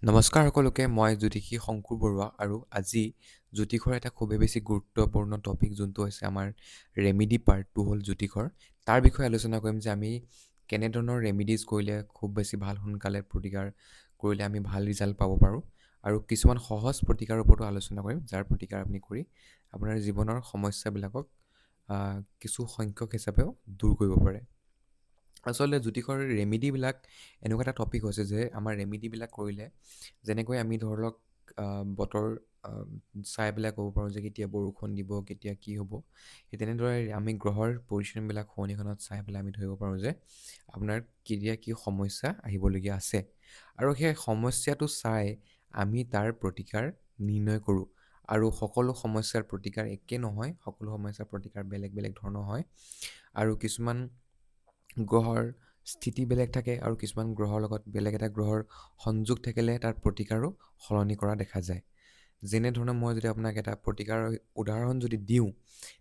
নমস্কাৰ সকলোকে, মই জ্যোতিষী শংকুৰ বৰুৱা আৰু আজি জ্যোতিষৰ এটা খুবেই বেছি গুৰুত্বপূৰ্ণ টপিক যোনটো হৈছে আমাৰ ৰেমিডি পাৰ্টটো হ'ল জ্যোতিষৰ। তাৰ বিষয়ে আলোচনা কৰিম যে আমি কেনেধৰণৰ ৰেমিডিজ কৰিলে খুব বেছি ভাল সোনকালে প্ৰতিকাৰ কৰিলে আমি ভাল ৰিজাল্ট পাব পাৰোঁ আৰু কিছুমান সহজ প্ৰতিকাৰৰ ওপৰতো আলোচনা কৰিম যাৰ প্ৰতিকাৰ আপুনি কৰি আপোনাৰ জীৱনৰ সমস্যাবিলাকক কিছু সংখ্যক হিচাপেও দূৰ কৰিব পাৰে। আচলতে জ্যোতিষৰ ৰেমিডিবিলাক এনেকুৱা এটা টপিক হৈছে যে আমাৰ ৰেমিডিবিলাক কৰিলে যেনেকৈ আমি ধৰি লওক বতৰ চাই পেলাই ক'ব পাৰোঁ যে কেতিয়া বৰষুণ দিব, কেতিয়া কি হ'ব। সেই তেনেদৰে আমি গ্ৰহৰ পজিশ্যনবিলাক শোৱনিখনত চাই পেলাই আমি ধৰিব পাৰোঁ যে আপোনাৰ কেতিয়া কি সমস্যা আহিবলগীয়া আছে আৰু সেই সমস্যাটো চাই আমি তাৰ প্ৰতিকাৰ নিৰ্ণয় কৰোঁ। আৰু সকলো সমস্যাৰ প্ৰতিকাৰ একে নহয়, সকলো সমস্যাৰ প্ৰতিকাৰ বেলেগ বেলেগ ধৰণৰ হয় আৰু কিছুমান গ্ৰহৰ স্থিতি বেলেগ থাকে আৰু কিছুমান গ্ৰহৰ লগত বেলেগ এটা গ্ৰহৰ সংযোগ থাকিলে তাৰ প্ৰতিকাৰো সলনি কৰা দেখা যায়। যেনেধৰণে মই যদি আপোনাক এটা প্ৰতিকাৰৰ উদাহৰণ যদি দিওঁ,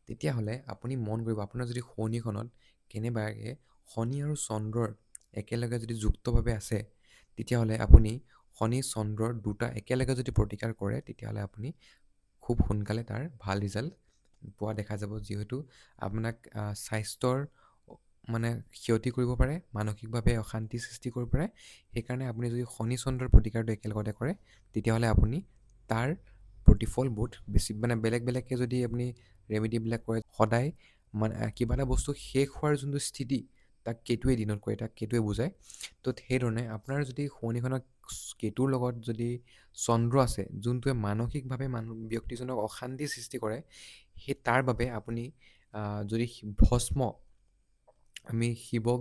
তেতিয়াহ'লে আপুনি মন কৰিব আপোনাৰ যদি শনিখনত কেনেবাকৈ শনি আৰু চন্দ্ৰৰ একেলগে যদি যুক্তভাৱে আছে, তেতিয়াহ'লে আপুনি শনি চন্দ্ৰৰ দুটা একেলগে যদি প্ৰতিকাৰ কৰে, তেতিয়াহ'লে আপুনি খুব সোনকালে তাৰ ভাল ৰিজাল্ট পোৱা দেখা যাব। যিহেতু আপোনাক স্বাস্থ্যৰ মানে ক্ষতি কৰিব পাৰে, মানসিকভাৱে অশান্তি সৃষ্টি কৰিব পাৰে। সেইকাৰণে আপুনি যদি শনি চন্দ্ৰৰ প্ৰতিকাৰটো একেলগতে কৰে, তেতিয়াহ'লে আপুনি তাৰ প্ৰতিফল বহুত বেছি মানে বেলেগ বেলেগকৈ যদি আপুনি ৰেমিডিবিলাক কৰে, সদায় মানে কিবা এটা বস্তু শেষ হোৱাৰ যোনটো স্থিতি তাক কেতুৱে দিনত কৰে, তাক কেতুৱে বুজায়। তো সেইধৰণে আপোনাৰ যদি শনিখনত কেতুৰ লগত যদি চন্দ্ৰ আছে, যোনটোৱে মানসিকভাৱে ব্যক্তিজনক অশান্তি সৃষ্টি কৰে, সেই তাৰ বাবে আপুনি যদি ভস্ম আমি শিৱক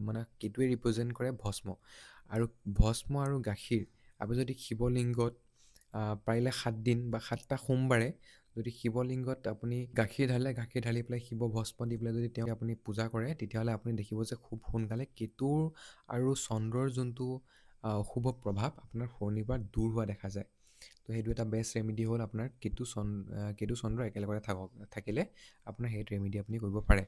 মানে কেতুৱে ৰিপ্ৰেজেণ্ট কৰে ভস্ম আৰু গাখীৰ আপুনি যদি শিৱলিংগত পাৰিলে 7 দিন বা 7টা সোমবাৰে যদি শিৱলিংগত আপুনি গাখীৰ ঢালি পেলাই শিৱ ভস্ম দি পেলাই যদি তেওঁ আপুনি পূজা কৰে, তেতিয়াহ'লে আপুনি দেখিব যে খুব সোনকালে কেতুৰ আৰু চন্দ্ৰৰ যোনটো অশুভ প্ৰভাৱ আপোনাৰ শনিৰ পৰা দূৰ হোৱা দেখা যায়। তো সেইটো এটা বেষ্ট ৰেমিডি হ'ল আপোনাৰ কেতু চন্দ্ৰ একেলগতে থাকিলে আপোনাৰ সেইটো ৰেমিডি আপুনি কৰিব পাৰে।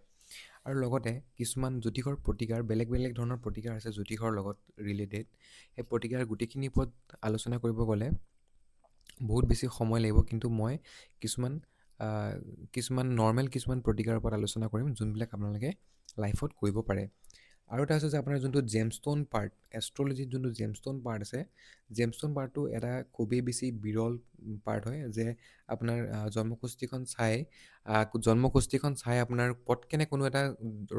আৰু লগতে কিছুমান জ্যোতিষৰ প্ৰতিকাৰ বেলেগ বেলেগ ধৰণৰ প্ৰতিকাৰ আছে জ্যোতিষৰ লগত ৰিলেটেড। সেই প্ৰতিকাৰ গোটেইখিনিৰ ওপৰত আলোচনা কৰিব গ'লে বহুত বেছি সময় লাগিব, কিন্তু মই কিছুমান নৰ্মেল কিছুমান প্ৰতিকাৰৰ ওপৰত আলোচনা কৰিম যোনবিলাক আপোনালোকে লাইফত কৰিব পাৰে। আৰু এটা আছে যে আপোনাৰ যোনটো জেমষ্ট'ন পাৰ্ট, এষ্ট্ৰলজিত যোনটো জেমষ্ট'ন পাৰ্ট আছে, জেমষ্ট'ন পাৰ্টটো এটা খুবেই বেছি বিৰল পাৰ্ট হয় যে আপোনাৰ জন্মকুষ্ঠিখন চাই আপোনাৰ পটকেনে কোনো এটা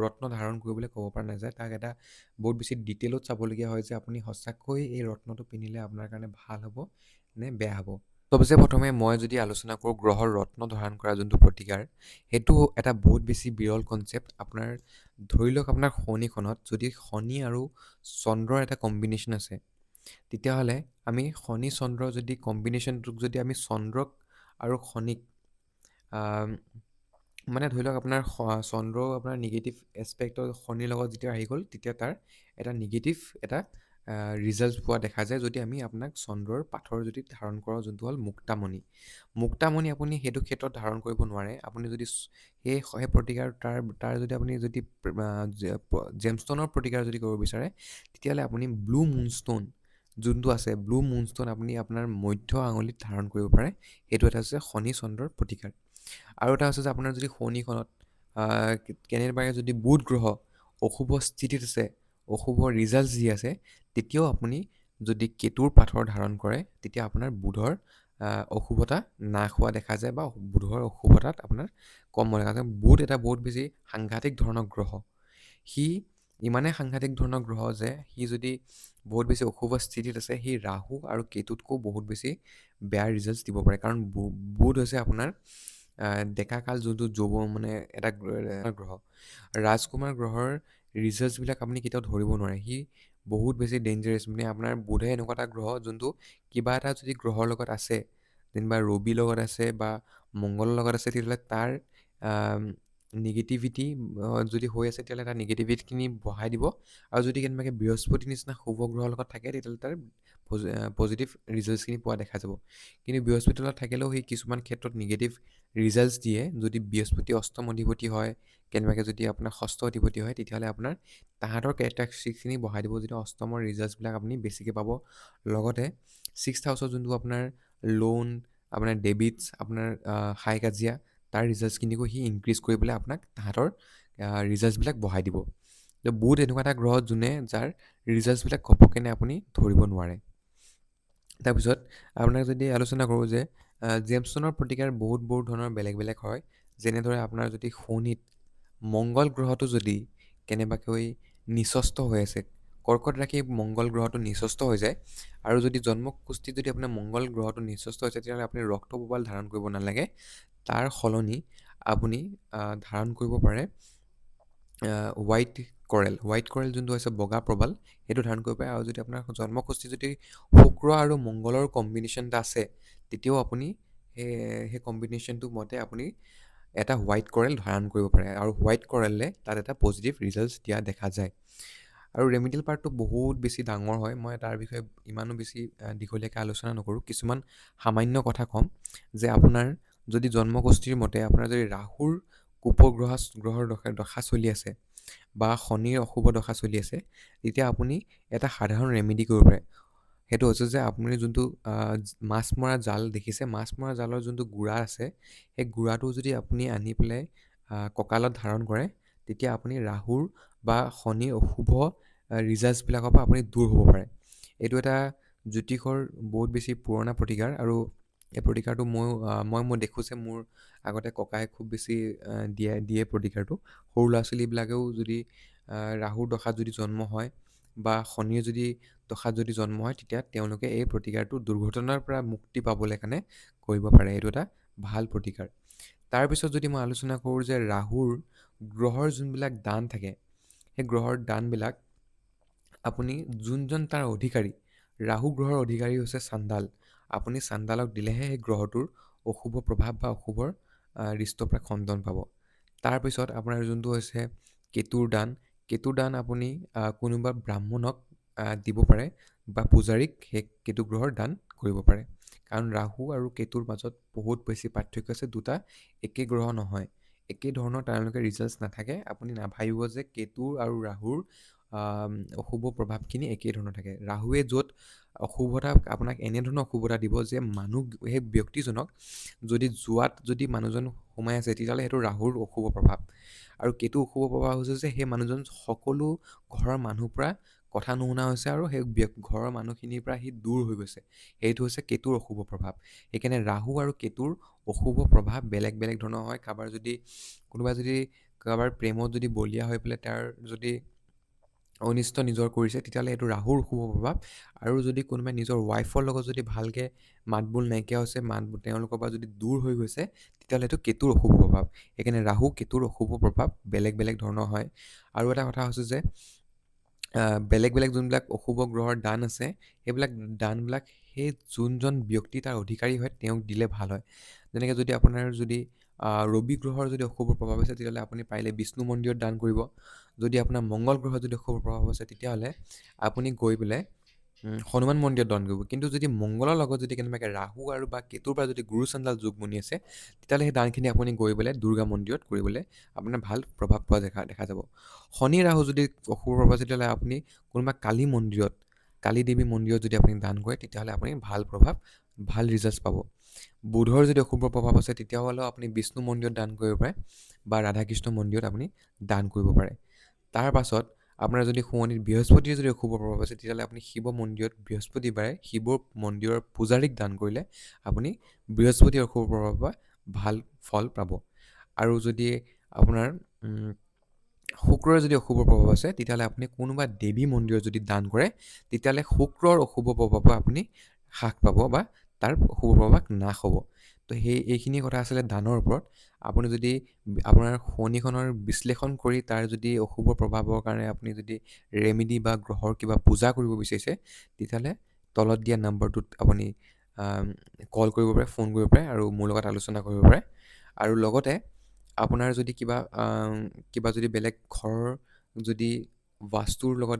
ৰত্ন ধাৰণ কৰিবলৈ ক'ব পৰা নাযায়। তাক এটা বহুত বেছি ডিটেইলত চাবলগীয়া হয় যে আপুনি সঁচাকৈ এই ৰত্নটো পিন্ধিলে আপোনাৰ কাৰণে ভাল হ'ব নে বেয়া হ'ব। চবচে প্ৰথমে মই যদি আলোচনা কৰোঁ গ্ৰহৰ ৰত্ন ধাৰণ কৰা যোনটো প্ৰতিকাৰ, সেইটো এটা বহুত বেছি বিৰল কনচেপ্ট। আপোনাৰ ধৰি লওক আপোনাৰ শনিখনত যদি শনি আৰু চন্দ্ৰৰ এটা কম্বিনেশ্যন আছে, তেতিয়াহ'লে আমি শনি চন্দ্ৰ যদি কম্বিনেশ্যনটোক যদি আমি চন্দ্ৰক আৰু শনিক মানে ধৰি লওক আপোনাৰ চন্দ্ৰ আপোনাৰ নিগেটিভ এছপেক্টৰ শনিৰ লগত যেতিয়া আহি গ'ল, তেতিয়া তাৰ এটা নিগেটিভ এটা ৰিজাল্ট পোৱা দেখা যায় যদি আমি আপোনাক চন্দ্ৰৰ পাথৰ যদি ধাৰণ কৰোঁ, যোনটো হ'ল মুক্তামণি আপুনি সেইটো ক্ষেত্ৰত ধাৰণ কৰিব নোৱাৰে। আপুনি যদি সেই প্ৰতিকাৰ তাৰ যদি আপুনি যদি জেমষ্টনৰ প্ৰতিকাৰ যদি কৰিব বিচাৰে, তেতিয়াহ'লে আপুনি ব্লু মুনষ্ট'ন যোনটো আছে, ব্লু মুনষ্ট'ন আপুনি আপোনাৰ মধ্য আঙুলিত ধাৰণ কৰিব পাৰে। সেইটো এটা হৈছে শনি চন্দ্ৰৰ প্ৰতিকাৰ। আৰু এটা হৈছে যে আপোনাৰ যদি শনিখনত কেনেবাকৈ যদি বুধ গ্ৰহ অশুভ স্থিতিত আছে, অশুভ ৰিজাল্ট দি আছে, তেতিয়াও আপুনি যদি কেতুৰ পাথৰ ধাৰণ কৰে, তেতিয়া আপোনাৰ বুধৰ অশুভতা নাশ হোৱা দেখা যায় বা বুধৰ অশুভতাত আপোনাৰ কম হোৱা দেখা যায়। বুধ এটা বহুত বেছি সাংঘাতিক ধৰণৰ গ্ৰহ। সি ইমানেই সাংঘাতিক ধৰণৰ গ্ৰহ যে সি যদি বহুত বেছি অশুভ স্থিতিত আছে, সি ৰাহু আৰু কেতুতকৈও বহুত বেছি বেয়া ৰিজাল্ট দিব পাৰে। কাৰণ বুধ হৈছে আপোনাৰ ডেকাকাল যোনটো যৌৱন মানে এটা গ্ৰহ। ৰাজকুমাৰ গ্ৰহৰ ৰিজাল্টছবিলাক আপুনি কেতিয়াও ধৰিব নোৱাৰে। সি বহুত বেছি ডেঞ্জাৰাছ। মানে আপোনাৰ বুধে এনেকুৱা এটা গ্ৰহ যোনটো কিবা এটা যদি গ্ৰহৰ লগত আছে, যেনিবা ৰবিৰ লগত আছে বা মংগলৰ লগত আছে, তেতিয়াহ'লে তাৰ নিগেটিভিটি যদি হৈ আছে তেতিয়াহ'লে তাৰ নিগেটিভিটিখিনি বঢ়াই দিব, আৰু যদি কেনেবাকৈ বৃহস্পতি নিচিনা শুভ গ্ৰহৰ লগত থাকে তেতিয়াহ'লে তাৰ পজিটিভ ৰিজাল্টছখিনি পোৱা দেখা যাব। কিন্তু বৃহস্পতিৰ লগত থাকিলেও সি কিছুমান ক্ষেত্ৰত নিগেটিভ ৰিজাল্টছ দিয়ে। যদি বৃহস্পতি অষ্টম অধিপতি হয়, কেনেবাকৈ যদি আপোনাৰ ষষ্ঠ অধিপতি হয়, তেতিয়াহ'লে আপোনাৰ তাহাঁতৰ কেৰেক্টাৰিষ্টিক্সখিনি বঢ়াই দিব, যিটো অষ্টমৰ ৰিজাল্টছবিলাক আপুনি বেছিকৈ পাব। লগতে ছিক্সথ হাউচৰ যোনটো আপোনাৰ লোন, আপোনাৰ ডেবিটছ, আপোনাৰ হাই কাজিয়া, তাৰ ৰিজাল্টছখিনিকো সি ইনক্ৰিজ কৰি পেলাই আপোনাক তাহাঁতৰ ৰিজাল্টছবিলাক বঢ়াই দিব। তো বহুত এনেকুৱা এটা গ্ৰহ যোনে যাৰ ৰিজাল্টছবিলাক ঘপককেনে আপুনি ধৰিব নোৱাৰে। তাৰপিছত আপোনাক যদি আলোচনা কৰোঁ যে জেমছনৰ প্ৰতিকাৰ বহুত ধৰণৰ বেলেগ বেলেগ হয়। যেনেদৰে আপোনাৰ যদি শনিত মংগল গ্ৰহটো যদি কেনেবাকৈ নিচস্ত হৈ আছে, কৰ্কট ৰাশি মংগল গ্ৰহটো নিচস্ত হৈ যায়, আৰু যদি জন্মকুষ্ঠিত যদি আপোনাৰ মংগল গ্ৰহটো নিচস্ত হৈছে, তেতিয়াহ'লে আপুনি ৰক্তপ্ৰবাল ধাৰণ কৰিব নালাগে। তাৰ সলনি আপুনি ধাৰণ কৰিব পাৰে হোৱাইট কৰেল যোনটো হৈছে বগা প্ৰবাল, সেইটো ধাৰণ কৰিব পাৰে। আৰু যদি আপোনাৰ জন্মকুষ্ঠি যদি শুক্ৰ আৰু মংগলৰ কম্বিনেশ্যন এটা আছে, তেতিয়াও আপুনি সেই কম্বিনেশ্যনটো মতে আপুনি এটা হোৱাইট কৰেল ধাৰণ কৰিব পাৰে, আৰু হোৱাইট কৰেলে তাত এটা পজিটিভ ৰিজাল্টছ দিয়া দেখা যায়। আৰু ৰেমিডিয়েল পাৰ্টটো বহুত বেছি ডাঙৰ হয়, মই তাৰ বিষয়ে ইমানো বেছি দীঘলীয়াকৈ আলোচনা নকৰোঁ। কিছুমান সামান্য কথা ক'ম যে আপোনাৰ যদি জন্মকুষ্ঠিৰ মতে আপোনাৰ যদি ৰাহুৰ কুপগ্ৰহৰ দশা চলি আছে বা শনিৰ অশুভ দশা চলি আছে, তেতিয়া আপুনি এটা সাধাৰণ ৰেমেডি কৰিব পাৰে। সেইটো হৈছে যে আপুনি যোনটো মাছ মৰা জাল দেখিছে, মাছ মৰা জালৰ যোনটো গুড়া আছে, সেই গুড়াটো যদি আপুনি আনি পেলাই কঁকালত ধাৰণ কৰে, তেতিয়া আপুনি ৰাহুৰ বা শনিৰ অশুভ ৰিজাল্টছবিলাকৰ পৰা আপুনি দূৰ হ'ব পাৰে। এইটো এটা জ্যোতিষৰ বহুত বেছি পুৰণা প্ৰতিকাৰ, আৰু এই প্ৰতিকাৰটো মই দেখোঁ যে মোৰ আগতে ককাই খুব বেছি দিয়ে প্ৰতিকাৰটো। সৰু ল'ৰা ছোৱালীবিলাকেও যদি ৰাহুৰ দশাত যদি জন্ম হয় বা শনিৰ যদি দশাত যদি জন্ম হয়, তেতিয়া তেওঁলোকে এই প্ৰতিকাৰটো দুৰ্ঘটনাৰ পৰা মুক্তি পাবলৈ কাৰণে কৰিব পাৰে। এইটো এটা ভাল প্ৰতিকাৰ। তাৰপিছত যদি মই আলোচনা কৰোঁ যে ৰাহুৰ গ্ৰহৰ যোনবিলাক দান থাকে, সেই গ্ৰহৰ দানবিলাক আপুনি যোনজন তাৰ অধিকাৰী, ৰাহু গ্ৰহৰ অধিকাৰী হৈছে চাণ্ডাল, আপুনি চাণ্ডালক দিলেহে সেই গ্ৰহটোৰ অশুভ প্ৰভাৱ বা অশুভৰ ৰিষ্টৰ পৰা খণ্ডন পাব। তাৰপিছত আপোনাৰ যোনটো হৈছে কেতুৰ দান আপুনি কোনোবা ব্ৰাহ্মণক দিব পাৰে বা পূজাৰীক সেই কেতু গ্ৰহৰ দান কৰিব পাৰে। কাৰণ ৰাহু আৰু কেতুৰ মাজত বহুত বেছি পাৰ্থক্য আছে, দুটা একে গ্ৰহ নহয়, একে ধৰণৰ তেওঁলোকে ৰিজাল্টছ নাথাকে। আপুনি নাভাবিব যে কেতু আৰু ৰাহুৰ অশুভ প্ৰভাৱখিনি একেই ধৰণৰ থাকে। ৰাহুৱে য'ত অশুভতা আপোনাক এনেধৰণৰ অশুভতা দিব যে সেই ব্যক্তিজনক যদি মানুহজন সোমাই আছে, তেতিয়াহ'লে সেইটো ৰাহুৰ অশুভ প্ৰভাৱ। আৰু কেতু অশুভ প্ৰভাৱ হৈছে যে সেই মানুহজন সকলো ঘৰৰ মানুহৰ পৰা কথা নুশুনা হৈছে, আৰু সেই ঘৰৰ মানুহখিনিৰ পৰা সি দূৰ হৈ গৈছে। সেইটো হৈছে কেতুৰ অশুভ প্ৰভাৱ। সেইকাৰণে ৰাহু আৰু কেতুৰ অশুভ প্ৰভাৱ বেলেগ বেলেগ ধৰণৰ হয়। কোনোবাই যদি কাৰোবাৰ প্ৰেমত যদি বলীয়া হৈ পেলাই তাৰ যদি অনিষ্ট নিজৰ কৰিছে, তেতিয়াহ'লে এইটো ৰাহুৰ অশুভ প্ৰভাৱ। আৰু যদি কোনোবাই নিজৰ ৱাইফৰ লগত যদি ভালকৈ মাতবোল নাইকিয়া হৈছে, তেওঁলোকৰ পৰা যদি দূৰ হৈ গৈছে, তেতিয়াহ'লে এইটো কেতুৰ অশুভ প্ৰভাৱ। সেইকাৰণে ৰাহু কেতুৰ অশুভ প্ৰভাৱ বেলেগ বেলেগ ধৰণৰ হয়। আৰু এটা কথা হৈছে যে বেলেগ বেলেগ যোনবিলাক অশুভ গ্ৰহৰ দান আছে, সেইবিলাক দানবিলাক সেই যোনজন ব্যক্তি তাৰ অধিকাৰী হয় তেওঁক দিলে ভাল হয়। যেনেকৈ যদি আপোনাৰ যদি ৰবি গ্ৰহৰ যদি অশুভ প্ৰভাৱ আছে, তেতিয়াহ'লে আপুনি পাৰিলে বিষ্ণু মন্দিৰত দান কৰিব। যদি আপোনাৰ মংগল গ্ৰহৰ যদি অশুভ প্ৰভাৱ আছে, তেতিয়াহ'লে আপুনি গৈ পেলাই হনুমান মন্দিৰত দান কৰিব। কিন্তু যদি মংগলৰ লগত যদি কেনেবাকৈ ৰাহু আৰু বা কেতুৰ পৰা যদি গুৰু চাণ্ডাল যোগ বনি আছে, তেতিয়াহ'লে সেই দানখিনি আপুনি গৈ পেলাই দুৰ্গা মন্দিৰত কৰিবলৈ আপোনাৰ ভাল প্ৰভাৱ পোৱা দেখা যাব। শনি ৰাহু যদি অশুভ প্ৰভাৱ আছে, তেতিয়াহ'লে আপুনি কোনোবা কালী দেৱী মন্দিৰত যদি আপুনি দান কৰে, তেতিয়াহ'লে আপুনি ভাল ৰিজাল্টছ পাব। বুধৰ যদি অশুভ প্ৰভাৱ আছে, তেতিয়াহ'লেও আপুনি বিষ্ণু মন্দিৰত দান কৰিব পাৰে বা ৰাধাকৃষ্ণ মন্দিৰত আপুনি দান কৰিব পাৰে। তাৰ পাছত আপোনাৰ যদি শনিত বৃহস্পতিৰ যদি অশুভ প্ৰভাৱ আছে, তেতিয়াহ'লে আপুনি শিৱ মন্দিৰত বৃহস্পতিবাৰে শিৱ মন্দিৰৰ পূজাৰীক দান কৰিলে আপুনি বৃহস্পতিৰ অশুভ প্ৰভাৱৰ পৰা ভাল ফল পাব। আৰু যদি আপোনাৰ শুক্ৰৰ যদি অশুভ প্ৰভাৱ আছে, তেতিয়াহ'লে আপুনি কোনোবা দেৱী মন্দিৰত যদি দান কৰে, তেতিয়াহ'লে শুক্ৰৰ অশুভ প্ৰভাৱৰ পৰা আপুনি হ্ৰাস পাব বা তাৰ অশুভ প্ৰভাৱ নাশ হ'ব। তো এইখিনি কথা আছিলে দানৰ ওপৰত। আপুনি যদি আপোনাৰ শনিখনৰ বিশ্লেষণ কৰি তাৰ যদি অশুভ প্ৰভাৱৰ কাৰণে আপুনি যদি ৰেমেডি বা গ্ৰহৰ কিবা পূজা কৰিব বিচাৰিছে, তেতিয়াহ'লে তলত দিয়া নম্বৰটোত আপুনি কল কৰিব পাৰে, ফোন কৰিব পাৰে, আৰু মোৰ লগত আলোচনা কৰিব পাৰে। আৰু লগতে আপোনাৰ যদি কিবা যদি বেলেগ ঘৰৰ যদি বাস্তুৰ লগত